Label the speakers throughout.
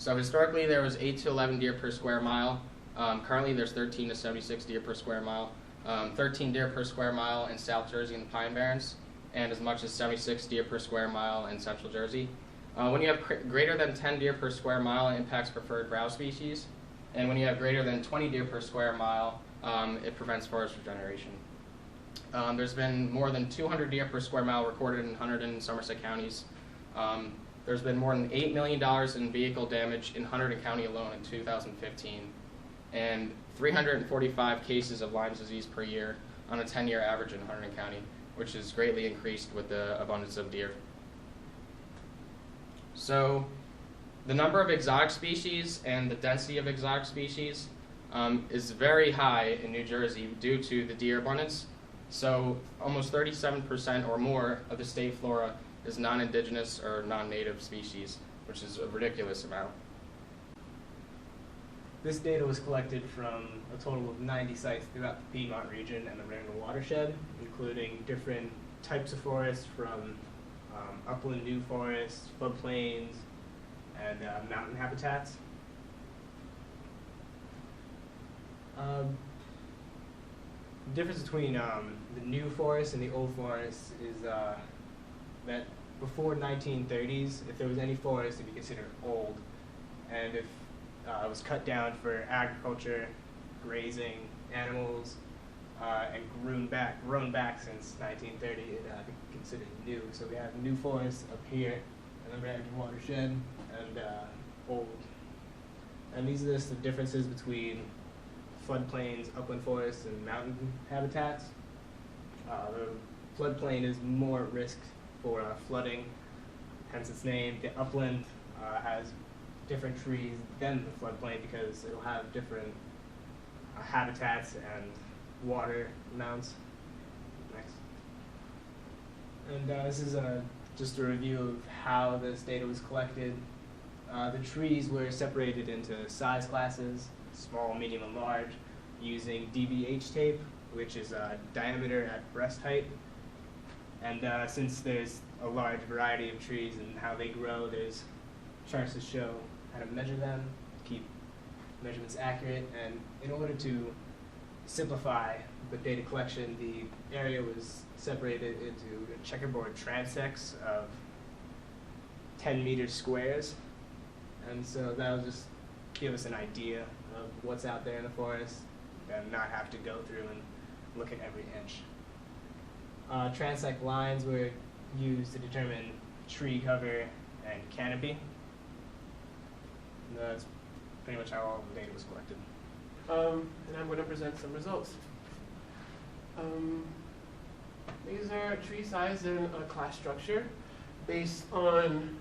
Speaker 1: So historically there was 8 to 11 deer per square mile. Currently there's 13 to 76 deer per square mile. 13 deer per square mile in South Jersey and the Pine Barrens, and as much as 76 deer per square mile in Central Jersey. When you have greater than 10 deer per square mile, it impacts preferred browse species. And when you have greater than 20 deer per square mile, it prevents forest regeneration. There's been more than 200 deer per square mile recorded in Hunterdon and Somerset counties. There's been more than $8 million in vehicle damage in Hunterdon County alone in 2015, and 345 cases of Lyme disease per year on a 10-year average in Hunterdon County, which is greatly increased with the abundance of deer. So the number of exotic species and the density of exotic species is very high in New Jersey due to the deer abundance. So almost 37% or more of the state flora is non-indigenous or non-native species, which is a ridiculous amount.
Speaker 2: This data was collected from a total of 90 sites throughout the Piedmont region and the Randall watershed, including different types of forests from upland new forests, floodplains, and mountain habitats. The difference between the new forest and the old forest is that before 1930s, if there was any forest, it'd be considered old, and if it was cut down for agriculture, grazing, animals, and grown back since 1930, it'd be considered new. So we have new forests up here in the Randall watershed, and old. And these are just the differences between floodplains, upland forests, and mountain habitats. The floodplain is more at risk for flooding, hence its name. The upland has different trees than the floodplain because it'll have different habitats and water amounts. Next. And this is just a review of how this data was collected. The trees were separated into size classes, small, medium, and large, using DBH tape, which is diameter at breast height. And since there's a large variety of trees and how they grow, there's charts to show how to measure them, keep measurements accurate, and in order to simplify the data collection, the area was separated into checkerboard transects of 10 meter squares. And so that'll just give us an idea of what's out there in the forest and not have to go through and look at every inch. Transect lines were used to determine tree cover and canopy. And that's pretty much how all the data was collected.
Speaker 3: And I'm going to present some results. These are tree size and class structure based on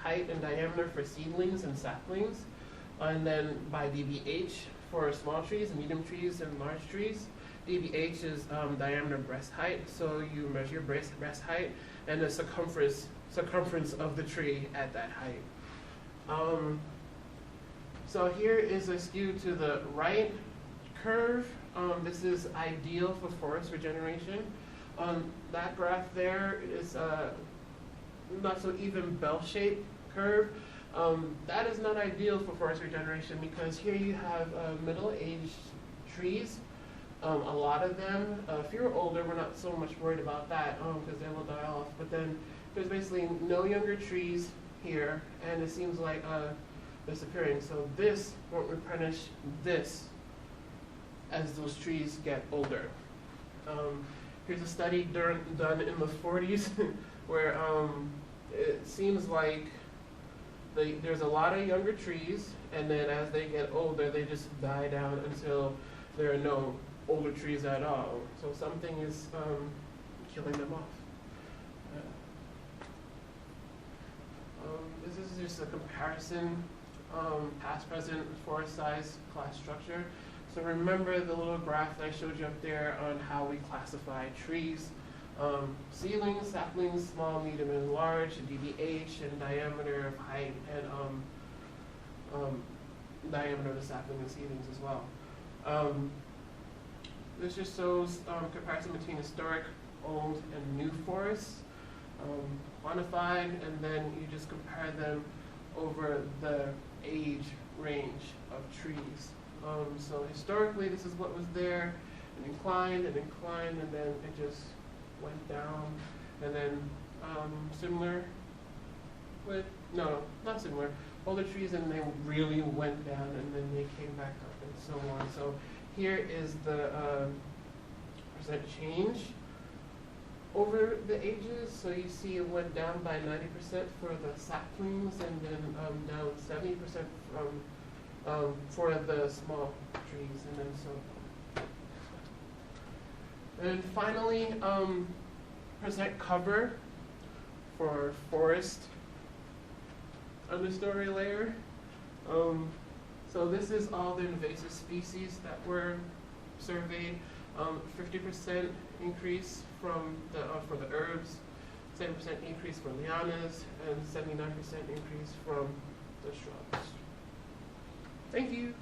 Speaker 3: height and diameter for seedlings and saplings, and then by DBH for small trees, medium trees, and large trees. DBH is diameter breast height, so you measure breast height and the circumference of the tree at that height. So here is a skew to the right curve. This is ideal for forest regeneration. That graph there is not so even bell-shaped curve. That is not ideal for forest regeneration because here you have middle-aged trees. A lot of them, if you're older, we're not so much worried about that because they will die off. But then there's basically no younger trees here, and it seems like disappearing. So this won't replenish this as those trees get older. Here's a study done in the 40s where it seems like there's a lot of younger trees, and then as they get older, they just die down until there are no older trees at all. So something is killing them off. This is just a comparison, past, present, forest size, class structure. So remember the little graph that I showed you up there on how we classify trees. Seedlings, saplings, small, medium, and large, DBH, and diameter of height, and diameter of the sapling and seedlings as well. This just shows comparison between historic, old, and new forests, quantified, and then you just compare them over the age range of trees. So historically, this is what was there, and inclined, and then it just went down, and then similar with, no, not similar, older trees, and they really went down, and then they came back up, and so on. So here is the percent change over the ages. So you see it went down by 90% for the saplings, and then down 70% for the small trees, and then so on. And finally, percent cover for forest understory layer. So this is all the invasive species that were surveyed. 50% increase from the for the herbs, 7% increase for lianas, and 79% increase from the shrubs. Thank you.